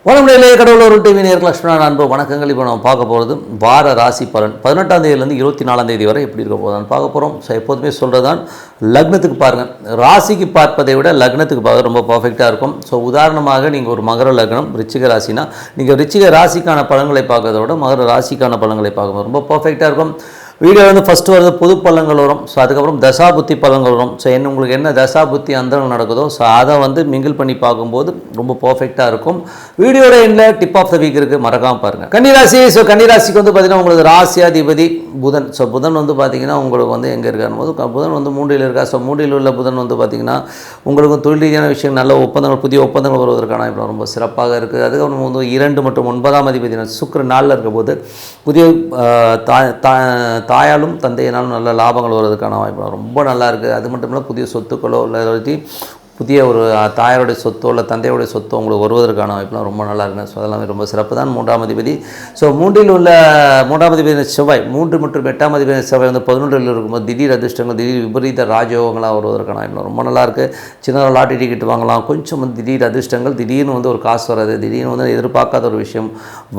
வணக்கங்களே, கடவுளோர் TV நேயர்கள் லட்சுமணன் அன்பு வணக்கங்கள். இப்போ நம்ம பார்க்க போகிறது வார ராசி பலன் 18ஆம் தேதியிலேருந்து 24ஆம் தேதி வரை எப்படி இருக்க போதான்னு பார்க்க போகிறோம். ஸோ எப்போதுமே சொல்கிறது தான், லக்னத்துக்கு பாருங்கள். ராசிக்கு பார்ப்பதை விட லக்னத்துக்கு பார்க்க ரொம்ப பர்ஃபெக்டாக இருக்கும். ஸோ உதாரணமாக நீங்கள் ஒரு மகர லக்னம் ரிச்சிக ராசினா நீங்கள் ரிச்சிக ராசிக்கான பலன்களை பார்க்கறத விட மகர ராசிக்கான பலன்களை பார்க்கும்போது ரொம்ப பர்ஃபெக்டாக இருக்கும். வீடியோ ஃபஸ்ட்டு வருது பொது பலன்கள் வரும். ஸோ அதுக்கப்புறம் தசாபுத்தி பலன்கள் வரும். ஸோ உங்களுக்கு என்ன தசாபுத்தி அந்தரம் நடக்குதோ ஸோ அதை மிங்கிள் பண்ணி பார்க்கும்போது ரொம்ப பர்ஃபெக்டாக இருக்கும். வீடியோட எண்டில் டிப் ஆஃப் த வீக் இருக்குது, மறக்காமல் பாருங்கள். கன்னிராசி. ஸோ கன்னிராசிக்கு பார்த்தீங்கன்னா உங்களுக்கு ராசியாதிபதி புதன். ஸோ புதன் பார்த்தீங்கன்னா உங்களுக்கு எங்கே இருக்காரும் போது புதன் 3ல் இருக்கா. ஸோ 3ல் உள்ள புதன் பார்த்தீங்கன்னா உங்களுக்கு தொழில் ரீதியான விஷயம் நல்ல ஒப்பந்தங்கள், புதிய ஒப்பந்தங்கள் வருவதற்கான இப்போ ரொம்ப சிறப்பாக இருக்குது. அதுக்கப்புறம் 2 மற்றும் 9ஆம் அதிபதி சுக்கிரன் 4ல் இருக்க போது புதிய தாயாலும் தந்தையினாலும் நல்ல லாபங்கள் வருவதற்கான வாய்ப்பு ரொம்ப நல்லா இருக்குது. அது மட்டும் இல்லை, புதிய சொத்துக்களோ இல்லை புதிய ஒரு தாயாருடைய சொத்தோ இல்லை தந்தையுடைய சொத்தோ உங்களுக்கு வருவதற்கான வாய்ப்புலாம் ரொம்ப நல்லா இருக்குங்க. ஸோ அதெல்லாமே ரொம்ப சிறப்பு தான். 3ஆம் அதிபதி. ஸோ 3ல் உள்ள 3ஆம் அதிபதி செவ்வாய், 3 மற்றும் 8ஆம் அதிபதி செவ்வாய் 11ல் இருக்கும்போது திடீர் அதிர்ஷ்டங்கள், திடீர் விபரீத ராஜயோகங்களாக வருவதற்கான வாய்ப்பு ரொம்ப நல்லாயிருக்கு. சின்னதாக லாட்டரி டிக்கெட் வாங்கலாம். கொஞ்சம் திடீர் அதிர்ஷ்டங்கள், திடீர்னு ஒரு காசு வராது, திடீர்னு எதிர்பார்க்காத ஒரு விஷயம்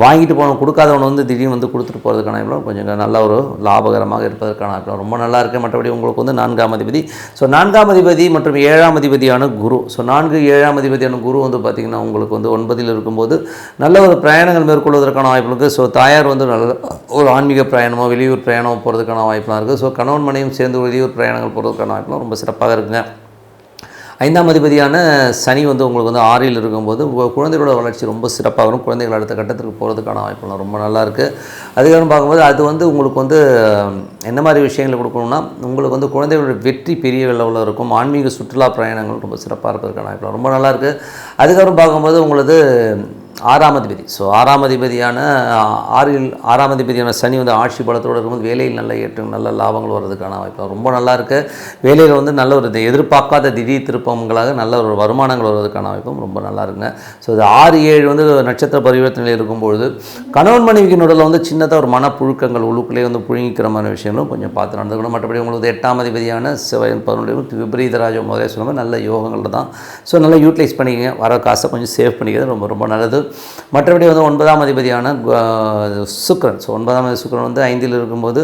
வாங்கிட்டு போகணும், கொடுக்காதவன் திடீர்னு கொடுத்துட்டு போகிறதுக்கான வாய்ப்பு கொஞ்சம் நல்ல ஒரு லாபகரமாக இருப்பதற்கான வாய்ப்பு ரொம்ப நல்லா இருக்குது. மற்றபடி உங்களுக்கு 4ஆம் அதிபதி. ஸோ 4ஆம் அதிபதி மற்றும் 7ஆம் அதிபதியான குரு. ஸோ 4, 7ஆம் அதிபதியான குரு பார்த்திங்கன்னா உங்களுக்கு 9ல் இருக்கும்போது நல்ல ஒரு பிரயாணங்கள் மேற்கொள்வதற்கான வாய்ப்பு இருக்குது. ஸோ தாயார் நல்ல ஒரு ஆன்மீக பிரயாணமோ வெளியூர் பிரயாணமோ போகிறதுக்கான வாய்ப்புலாம் இருக்குது. ஸோ கணவன் மனையும் சேர்ந்து வெளியூர் பிரயாணங்கள் போகிறதுக்கான வாய்ப்புலாம் ரொம்ப சிறப்பாக இருக்குங்க. 5ஆம் அதிபதியான சனி உங்களுக்கு 6ல் இருக்கும்போது குழந்தைகளோட வளர்ச்சி ரொம்ப சிறப்பாக வரும். குழந்தைகள் அடுத்த கட்டத்துக்கு போகிறதுக்கான வாய்ப்புலாம் ரொம்ப நல்லாயிருக்கு. அதுக்கப்புறம் பார்க்கும்போது அது உங்களுக்கு என்ன மாதிரி விஷயங்களை கொடுக்கணும்னா உங்களுக்கு குழந்தைகளோட வெற்றி பெரிய லெவலில் இருக்கும். ஆன்மீக சுற்றுலா பிரயாணங்கள் ரொம்ப சிறப்பாக இருப்பதற்கான வாய்ப்புலாம் ரொம்ப நல்லாயிருக்கு. அதுக்கப்புறம் பார்க்கும்போது உங்களுக்கு 6ஆம் அதிபதி. ஸோ 6ஆம் அதிபதியான 6ஆம் அதிபதியான சனி ஆட்சி பலத்தோடு இருக்கும்போது வேலையில் நல்ல ஏற்றம், நல்ல லாபங்கள் வர்றதுக்கான வாய்ப்பு ரொம்ப நல்லா இருக்குது. வேலையில் நல்ல ஒரு எதிர்பார்க்காத திடீர் திருப்பங்களாக நல்ல ஒரு வருமானங்கள் வருவதற்கான வாய்ப்பும் ரொம்ப நல்லா இருக்குங்க. ஸோ இது 6, 7 நட்சத்திர பரிவர்த்தனையில் இருக்கும்பொழுது கணவன் மனைவிக்கு நடுவில் சின்னதாக ஒரு மனப்புழுக்கங்கள் உள்ளுக்குள்ளே புழுங்கிக்கிற மாதிரி விஷயங்களும் கொஞ்சம் பார்த்து நடந்துக்கணும். மற்றபடி உங்களுக்கு 8ஆம் அதிபதியான செவ்வாய் 11 விபரீத ராஜ முதலே சொல்லுங்கள், நல்ல யோகங்கள் தான். ஸோ நல்லா யூட்டிலைஸ் பண்ணிக்கங்க. வர காசை கொஞ்சம் சேவ் பண்ணிக்கிறது ரொம்ப ரொம்ப நல்லது. மற்றபடி 9ஆம் அதிபதியான சுக்கிரன். ஸோ 9ஆம் அதிபதி சுக்கிரன் 5ல் இருக்கும்போது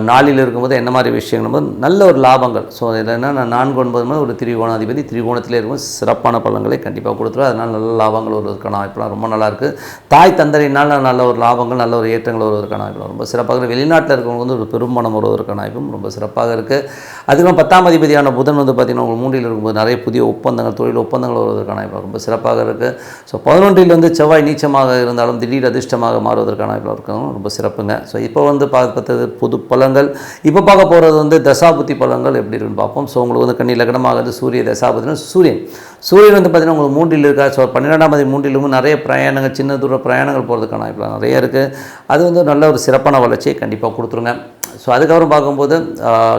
4ல் இருக்கும்போது என்ன மாதிரி விஷயங்கள் நல்ல ஒரு லாபங்கள். ஸோ இதில் என்னன்னா 4, 9 ஒரு திரிகோணாதிபதி, திரிகோணத்திலே இருக்கும்போது சிறப்பான பலன்களை கண்டிப்பாக கொடுத்துரும். அதனால் நல்ல லாபங்கள் வருவதற்கான வாய்ப்புலாம் ரொம்ப நல்லாயிருக்கு. தாய் தந்தரினால் நல்ல ஒரு லாபங்கள், நல்ல ஒரு ஏற்றங்கள் வருவதற்கான வாய்ப்புலாம் ரொம்ப சிறப்பாக இருக்குது. வெளிநாட்டில் இருக்கவங்க ஒரு பெருமானம் வருவதற்கான வாய்ப்பும் ரொம்ப சிறப்பாக இருக்குது. அதுக்கப்புறம் 10ஆம் அதிபதியான புதன் பார்த்திங்கன்னா உங்களுக்கு 3ல் இருக்கும்போது நிறைய புதிய ஒப்பந்தங்கள், தொழில் ஒப்பந்தங்கள் வருவதற்கான வாய்ப்பு ரொம்ப சிறப்பாக இருக்குது. ஸோ 11ல் செவ்வாய் நீச்சமாக இருந்தாலும் திடீர் அதிர்ஷ்டமாக மாறுவதற்கான வாய்ப்பு இருக்கும், ரொம்ப சிறப்புங்க. ஸோ இப்போ பார்த்தது பொது பலன்கள். இப்போ பார்க்க போகிறது தசாபுத்தி பலன்கள் எப்படி இருக்குன்னு பார்ப்போம். ஸோ உங்களுக்கு கன்னி லக்னமாக சூரிய தசாபுத்தினா சூரியன் பார்த்திங்கன்னா உங்களுக்கு 3ல் இருக்கா. ஸோ 12ஆம் அதிபதி 3லும் நிறைய பிரயாணங்கள், சின்ன தூர பிரயாணங்கள் போகிறதுக்கான வாய்ப்பு நிறைய இருக்குது. அது நல்ல ஒரு சிறப்பான வளர்ச்சியை கண்டிப்பாக கொடுத்துருங்க. ஸோ அதுக்கப்புறம் பார்க்கும்போது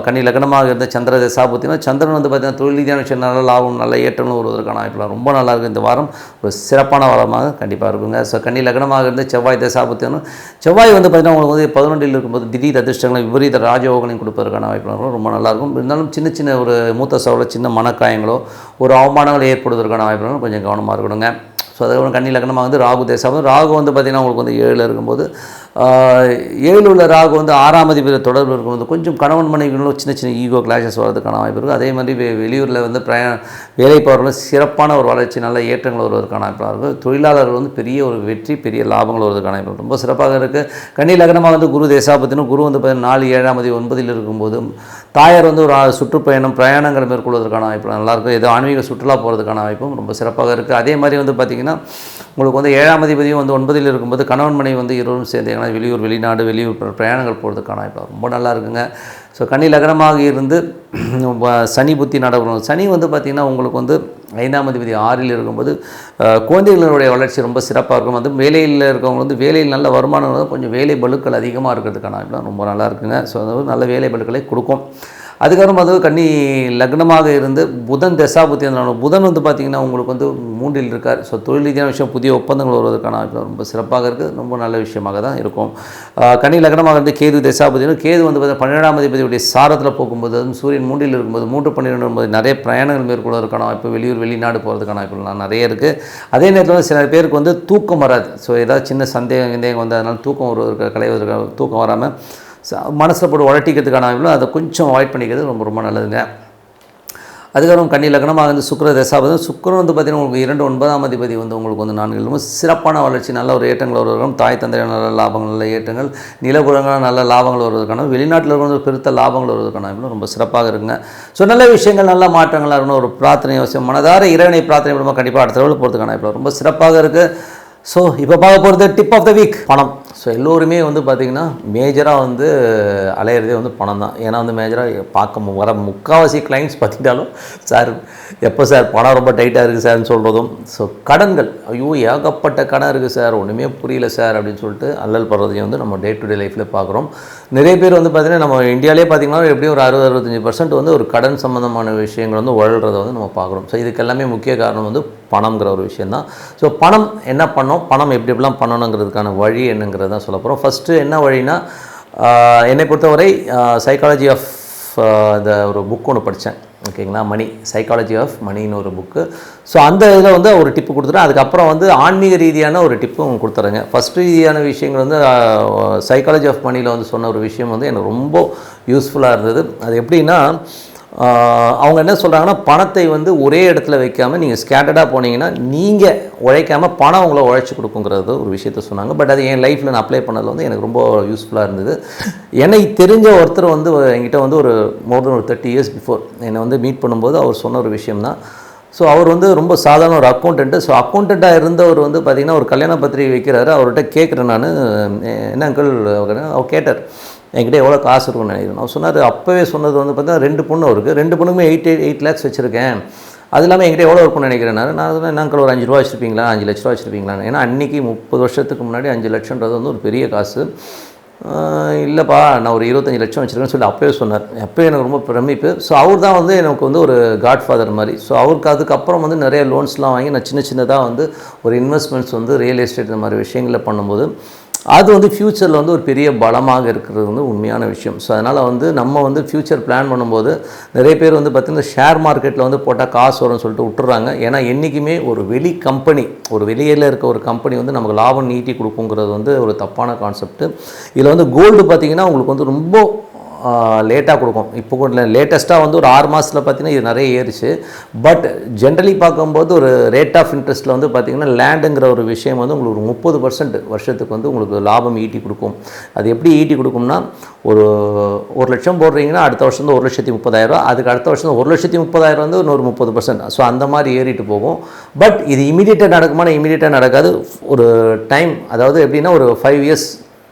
கன்னி லக்னமாக இருந்த சந்திர தசாபுத்தினா சந்திரன் பார்த்திங்கன்னா தொழில் ரீதியான விஷயம் நல்ல லாபம், நல்ல ஏற்றங்களும் வருவதற்கான வாய்ப்புலாம் ரொம்ப நல்லாயிருக்கு. இந்த வாரம் ஒரு சிறப்பான வாரமாக கண்டிப்பாக இருக்குங்க. ஸோ கன்னி லக்னமாக இருந்த செவ்வாய் தசாபுத்தினா செவ்வாய் பார்த்திங்கன்னா உங்களுக்கு 11ல் இருக்கும்போது திடீர் அதிர்ஷ்டங்களை, விபரீத ராஜயோகங்களையும் கொடுப்பதற்கான வாய்ப்புலாம் ரொம்ப நல்லாயிருக்கும். இருந்தாலும் சின்ன சின்ன ஒரு மூத்த சவளோ சின்ன மனக்காயங்களோ ஒரு அவமானங்கள் ஏற்படுவதற்கான வாய்ப்புகளும் கொஞ்சம் கவனமாக இருக்கணுங்க. ஸோ அதுக்கப்புறம் கன்னி லக்னமாக ராகு தசாபுத்தி. ராகு பார்த்திங்கன்னா உங்களுக்கு 7ல் இருக்கும்போது 7ல் உள்ள ராகு 6ஆம் அதிபதி தொடர்பு இருக்கும்போது கொஞ்சம் கணவன் மனைவிகளும் சின்ன சின்ன ஈகோ கிளாஷஸ் வரதுக்கான வாய்ப்பு இருக்குது. அதே மாதிரி வெளியூரில் வேலை போகிறவங்களும் சிறப்பான ஒரு வளர்ச்சி, நல்ல ஏற்றங்கள் வருவதற்கான வாய்ப்பாக இருக்குது. தொழிலாளர்கள் பெரிய ஒரு வெற்றி, பெரிய லாபங்கள் வருவதற்கான வாய்ப்பு ரொம்ப சிறப்பாக இருக்குது. கன்னி லக்னமாக குரு தேசாபத்தினும் குரு 4, 7ஆம் அதிபதி 9ல் இருக்கும்போது தாயார் ஒரு சுற்றுப்பயணம், பிரயாணங்கள் மேற்கொள்வதற்கான வாய்ப்பு நல்லாயிருக்கும். ஏதோ ஆன்மீக சுற்றுலா போகிறதுக்கான வாய்ப்பும் ரொம்ப சிறப்பாக இருக்குது. அதே மாதிரி பார்த்திங்கன்னா உங்களுக்கு 7ஆம் அதிபதியும் 9ல் இருக்கும்போது கணவன் மனைவி இருவரும் சேர்ந்து வெளியூர், வெளிநாடு, வெளியூர் பிரயாணங்கள் போகிறதுக்கான வாய்ப்பு ரொம்ப நல்லா இருக்குங்க. ஸோ கன்னி லக்னமாக இருந்து சனி புத்தி நடக்கணும். சனி பார்த்திங்கன்னா உங்களுக்கு 5ஆம் அதிபதி 6ல் இருக்கும்போது குழந்தைகளுடைய வளர்ச்சி ரொம்ப சிறப்பாக இருக்கும். வேலையில் இருக்கவங்க வேலையில் நல்ல வருமானம், கொஞ்சம் வேலை பளுக்கள் அதிகமாக இருக்கிறதுக்கான வாய்ப்புலாம் ரொம்ப நல்லா இருக்குங்க. ஸோ நல்ல வேலை பளுக்களை கொடுக்கும். அதுக்கப்புறம் பார்த்தா கன்னி லக்னமாக இருந்து புதன் தசாபுத்தி புதன் வந்து பார்த்திங்கன்னா உங்களுக்கு வந்து 3ல் இருக்கார். ஸோ தொழில் ரீதியான விஷயம் புதிய ஒப்பந்தங்கள் வருவதற்கான ரொம்ப சிறப்பாக இருக்குது, ரொம்ப நல்ல விஷயமாக தான் இருக்கும். கன்னி லக்னமாக இருந்து கேது தசாபுத்தி, கேது வந்து பார்த்தா 12ஆம் அதிபதியுடைய சாரத்தில் போகும்போது சூரியன் 3ல் இருக்கும்போது 3-12 நிறைய பிரயாணங்கள் மேற்கொள்வதற்கான வாய்ப்பு, வெளியூர் வெளிநாடு போகிறதுக்கான வாய்ப்புலாம் நிறைய இருக்குது. அதே நேரத்தில் வந்து சில பேருக்கு வந்து தூக்கம் வராது. ஸோ ஏதாவது சின்ன சந்தேகம் வந்து அதனால் தூக்கம் வருவதற்கு கலைவதற்காக தூக்கம் வராமல் மனசில் போட்டு உழட்டிக்கிறதுக்கான வாய்ப்பு, அதை கொஞ்சம் அவாய்ட் பண்ணிக்கிறது ரொம்ப ரொம்ப நல்லதுங்க. அதுக்கப்புறம் கன்னி லக்னமாக வந்து சுக்கிர தசாபதி, சுக்கிரன் வந்து பார்த்திங்கன்னா உங்களுக்கு 2-9ஆம் அதிபதி வந்து உங்களுக்கு வந்து 4 ரொம்ப சிறப்பான வளர்ச்சி, நல்ல ஒரு ஏற்றங்கள் வருவதற்கும், தாய் தந்தையான நல்ல லாபங்கள், நல்ல ஏற்றங்கள், நிலபுறங்களான நல்ல லாபங்கள் வருவதற்கான, வெளிநாட்டில் இருக்கிற பெருத்த லாபங்கள் வருவதற்கான ரொம்ப சிறப்பாக இருக்குங்க. ஸோ நல்ல விஷயங்கள் நல்ல மாற்றங்களாக இருக்கணும். ஒரு பிரார்த்தனை அவசியம், மனதார இறைவனை பிரார்த்தனை பண்ணும்போது கண்டிப்பாக அடுத்த லெவலில் போகிறதுக்கான ரொம்ப சிறப்பாக இருக்குது. ஸோ இப்போ பார்க்க போகிறது டிப் ஆஃப் த வீக், பணம். ஸோ எல்லோருமே வந்து பார்த்திங்கன்னா மேஜராக வந்து அலையிறதே வந்து பணம் தான். ஏன்னா வந்து மேஜராக பார்க்க வர முக்கால்வாசி கிளைண்ட்ஸ் பார்த்திட்டாலும் சார் எப்போ சார் பணம் ரொம்ப டைட்டாக இருக்குது சார்னு சொல்கிறதும், ஸோ கடன்கள், ஐயோ ஏகப்பட்ட கடன் இருக்குது சார், ஒன்றுமே புரியல சார் அப்படின்னு சொல்லிட்டு அல்லல் படுறதையும் வந்து நம்ம டே டு டே லைஃப்பில் பார்க்குறோம். நிறைய பேர் வந்து பார்த்திங்கன்னா நம்ம இந்தியாவிலே பார்த்திங்கன்னா எப்படியும் ஒரு 60-65% வந்து ஒரு கடன் சம்மந்தமான விஷயங்கள் வந்து உழல்றதை வந்து நம்ம பார்க்குறோம். ஸோ இதுக்கு எல்லாமே முக்கிய காரணம் வந்து பணம்ங்கிற ஒரு விஷயந்தான். ஸோ பணம் என்ன பண்ணோம், பணம் எப்படிலாம் பண்ணணுங்கிறதுக்கான வழி என்னங்கிறது தான் சொல்ல போகிறோம். ஃபஸ்ட்டு என்ன வழினா, என்னை பொறுத்தவரை சைக்காலஜி ஆஃப் ஒரு புக் ஒன்று படித்தேன், ஓகேங்களா, மணி, சைக்காலஜி ஆஃப் மணின்னு ஒரு புக்கு. ஸோ அந்த இதில் வந்து ஒரு டிப்பு கொடுத்துட்டேன். அதுக்கப்புறம் வந்து ஆன்மீக ரீதியான ஒரு டிப்பும் கொடுத்துறேங்க. ஃபஸ்ட்டு ரீதியான விஷயங்கள் வந்து சைக்காலஜி ஆஃப் மணியில் வந்து சொன்ன ஒரு விஷயம் வந்து எனக்கு ரொம்ப யூஸ்ஃபுல்லாக இருந்தது. அது எப்படின்னா, அவங்க என்ன சொல்கிறாங்கன்னா, பணத்தை வந்து ஒரே இடத்துல வைக்காமல் நீங்கள் ஸ்கேட்டர்டாக போனீங்கன்னா நீங்கள் உழைக்காமல் பணம் உங்களை உழைச்சி கொடுக்குங்கிறது ஒரு விஷயத்த சொன்னாங்க. பட் அது என் லைஃப்பில் நான் அப்ளை பண்ணதில் வந்து எனக்கு ரொம்ப யூஸ்ஃபுல்லாக இருந்தது. எனக்கு தெரிஞ்ச ஒருத்தர் வந்து என்கிட்ட வந்து ஒரு மோர் தென் ஒரு 30 years பிஃபோர் என்னை வந்து மீட் பண்ணும்போது அவர் சொன்ன ஒரு விஷயம் தான். ஸோ அவர் வந்து ரொம்ப சாதாரண ஒரு அக்கௌண்டண்ட்டு. ஸோ அக்கௌண்டண்ட்டாக இருந்தவர் வந்து பார்த்திங்கன்னா ஒரு கல்யாண பத்திரிகை வைக்கிறாரு. அவர்கிட்ட கேட்குறேன் நான், என்ன அங்கிள், அவர் கேட்டார் என்கிட்ட எவ்வளோ காசு இருக்குன்னு நினைக்கிறேன். அவர் சொன்னார், அப்போவே சொன்னது வந்து பார்த்தா 2 பொண்ணு இருக்குது, 2 பொண்ணுக்குமே 8 lakhs வச்சுருக்கேன், அது இல்லாமல் என்கிட்ட எவ்வளோ இருக்குன்னு நினைக்கிறேன். நான் சொன்னேன், என்ன அங்கிள் ஒரு 5 ரூபா வச்சுருப்பீங்களா, 5 லட்ச ரூபா வச்சுருப்பீங்களான்னு. ஏன்னா அன்றைக்கி 30 வருஷத்துக்கு முன்னாடி 5 லட்சன்றது வந்து ஒரு பெரிய காசு. இல்லைப்பா நான் ஒரு 25 லட்சம் வச்சுருக்கேன்னு சொல்லி அப்போவே சொன்னார். அப்போயே எனக்கு ரொம்ப பிரமிப்பு. ஸோ அவர் தான் வந்து எனக்கு வந்து ஒரு காட்ஃபாதர் மாதிரி. ஸோ அவருக்கு அதுக்கப்புறம் வந்து நிறைய லோன்ஸ்லாம் வாங்கி நான் சின்னதாக வந்து ஒரு இன்வெஸ்ட்மெண்ட்ஸ் வந்து ரியல் எஸ்டேட் இந்த மாதிரி விஷயங்களில் பண்ணும்போது அது வந்து ஃப்யூச்சரில் வந்து ஒரு பெரிய பலமாக இருக்கிறது வந்து உண்மையான விஷயம். ஸோ அதனால் வந்து நம்ம வந்து ஃப்யூச்சர் பிளான் பண்ணும்போது நிறைய பேர் வந்து பார்த்திங்கன்னா ஷேர் மார்க்கெட்டில் வந்து போட்டால் காசு வரும்னு சொல்லிட்டு விட்டுறாங்க. ஏன்னா என்றைக்குமே ஒரு கம்பெனி, ஒரு வெளியில் இருக்க ஒரு கம்பெனி வந்து நமக்கு லாபம் நீட்டி கொடுக்குங்கிறது வந்து ஒரு தப்பான கான்செப்ட்டு. இதில் வந்து கோல்டு பார்த்திங்கன்னா உங்களுக்கு வந்து ரொம்ப லேட்டாக கொடுக்கும். இப்போ கூட லேட்டஸ்ட்டாக வந்து ஒரு 6 மாதத்தில் பார்த்திங்கன்னா இது நிறைய ஏறிச்சு. பட் ஜென்ரலி பார்க்கும்போது ஒரு ரேட் ஆஃப் இன்ட்ரெஸ்ட்டில் வந்து பார்த்திங்கன்னா லேண்டுங்கிற ஒரு விஷயம் வந்து உங்களுக்கு ஒரு 30% வருஷத்துக்கு வந்து உங்களுக்கு லாபம் ஈட்டி கொடுக்கும். அது எப்படி ஈட்டி கொடுக்கும்னா, ஒரு 1 லட்சம் போடுறீங்கன்னா அடுத்த வருஷம் வந்து 1,30,000, அதுக்கு அடுத்த வருஷம் 1,30,000 வந்து இன்னொரு 30%. ஸோ அந்த மாதிரி ஏறிட்டு போகும். பட் இது இமீடியட்டாக நடக்குமானா இமீடியட்டாக நடக்காது. ஒரு டைம், அதாவது எப்படின்னா ஒரு 5 years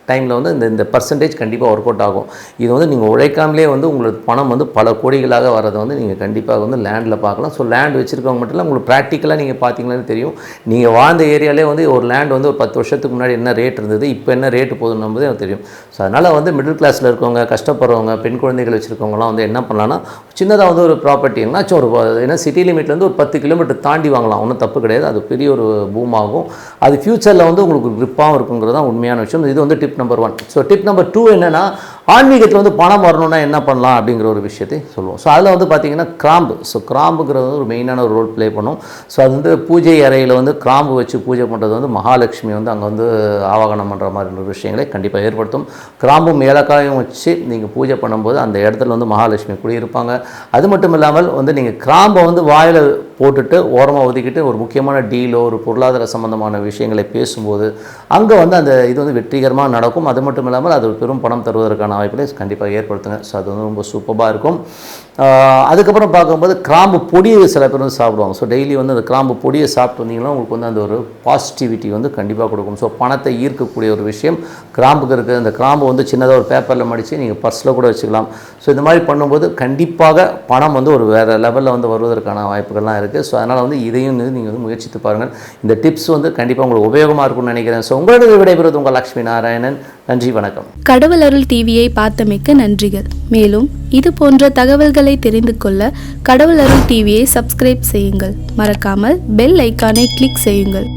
டைமில் வந்து இந்த பர்சன்டேஜ் கண்டிப்பாக ஒர்க் அவுட் ஆகும். இது வந்து நீங்கள் உழைக்காமலே வந்து உங்களுக்கு பணம் வந்து பல கோடிகளாக வரதை வந்து நீங்கள் கண்டிப்பாக வந்து லேண்டில் பார்க்கலாம். ஸோ லேண்ட் வச்சுருக்கவங்க மட்டும் இல்லை, உங்களுக்கு ப்ராக்டிக்கலாக நீங்கள் பார்த்தீங்கன்னு தெரியும். நீங்கள் வாழ்ந்த ஏரியாலே வந்து ஒரு லேண்ட் வந்து ஒரு 10 வருஷத்துக்கு முன்னாடி என்ன ரேட் இருந்தது, இப்போ என்ன ரேட்டு போகுதுன்னு நம்பதே எனக்கு தெரியும். ஸோ அதனால் வந்து மிடில் கிளாஸில் இருக்கவங்க, கஷ்டப்படுறவங்க, பெண் குழந்தைகள் வச்சுருக்கவங்களாம் வந்து என்ன பண்ணலான்னா, சின்னதாக வந்து ஒரு ப்ராப்பர்ட்டி என்னாச்சும் ஒரு ஏன்னா சிட்டி லிமிட்லேருந்து ஒரு 10 கிலோமீட்டர் தாண்டி வாங்கலாம், ஒன்றும் தப்பு கிடையாது. அது பெரிய ஒரு பூம் ஆகும். அது ஃப்யூச்சரில் வந்து உங்களுக்கு க்ரிப்பாகவும் இருக்குங்கிறது தான் உண்மையான விஷயம். இது வந்து tip number 1. So tip number 2 என்னென்னா, ஆன்மீகத்தில் வந்து பணம் வரணும்னா என்ன பண்ணலாம் அப்படிங்கிற ஒரு விஷயத்தை சொல்லுவோம். ஸோ அதில் வந்து பார்த்திங்கன்னா கிராம்பு. ஸோ கிராம்புங்கிறது ஒரு மெயினான ஒரு ரோல் ப்ளே பண்ணும். ஸோ அது வந்து பூஜை அறையில் வந்து கிராம்பு வச்சு பூஜை பண்ணுறது வந்து மகாலட்சுமி வந்து அங்கே வந்து ஆவாகனம் பண்ணுற மாதிரி விஷயங்களை கண்டிப்பாக ஏற்படுத்தும். கிராம்பும் ஏலக்காயும் வச்சு நீங்கள் பூஜை பண்ணும்போது அந்த இடத்துல வந்து மகாலட்சுமி குடியிருப்பாங்க. அது மட்டும் இல்லாமல் வந்து நீங்கள் கிராம்பை வந்து வாயில் போட்டுட்டு ஓரமாக ஒதுக்கிட்டு ஒரு முக்கியமான டீலோ ஒரு பொருளாதார சம்பந்தமான விஷயங்களை பேசும்போது அங்கே வந்து அந்த இது வந்து வெற்றிகரமாக நடக்கும். அது மட்டும் இல்லாமல் அது பெரும் பணம் தருவதற்கான வாய்ப்புகளை கண்டிப்பாக ஏற்படுத்துங்க. ஸோ அது வந்து ரொம்ப சூப்பராக இருக்கும். அதுக்கப்புறம் பார்க்கும்போது கிராம்பு பொடியை சில பேர் வந்து சாப்பிடுவாங்க. ஸோ டெய்லி வந்து அந்த கிராம்பு பொடியை சாப்பிட்டு வந்தீங்கன்னா உங்களுக்கு வந்து அந்த ஒரு பாசிட்டிவிட்டி வந்து கண்டிப்பாக கொடுக்கும். ஸோ பணத்தை ஈர்க்கக்கூடிய ஒரு விஷயம் கிராம்புக்கு இருக்குது. அந்த கிராம்பு வந்து சின்னதாக ஒரு பேப்பரில் மடித்து நீங்கள் பர்ஸில் கூட வச்சுக்கலாம். ஸோ இந்த மாதிரி பண்ணும்போது கண்டிப்பாக பணம் வந்து ஒரு வேறு லெவலில் வந்து வருவதற்கான வாய்ப்புகள்லாம் இருக்குது. இருக்குது. ஸோ அதனால் வந்து இதையும் வந்து நீங்கள் வந்து முயற்சித்து பாருங்கள். இந்த டிப்ஸ் வந்து கண்டிப்பாக உங்களுக்கு உபயோகமாக இருக்கும்னு நினைக்கிறேன். ஸோ உங்களோட விடைபெறுவது உங்கள் லக்ஷ்மி நாராயணன். நன்றி, வணக்கம். கடவுள் அருள் டிவியை பார்த்தமைக்க நன்றிகள். மேலும் இது போன்ற தகவல்களை தெரிந்து கொள்ள கடவுள் அருள் டிவியை சப்ஸ்கிரைப் செய்யுங்கள். மறக்காமல் பெல் ஐக்கானை கிளிக் செய்யுங்கள்.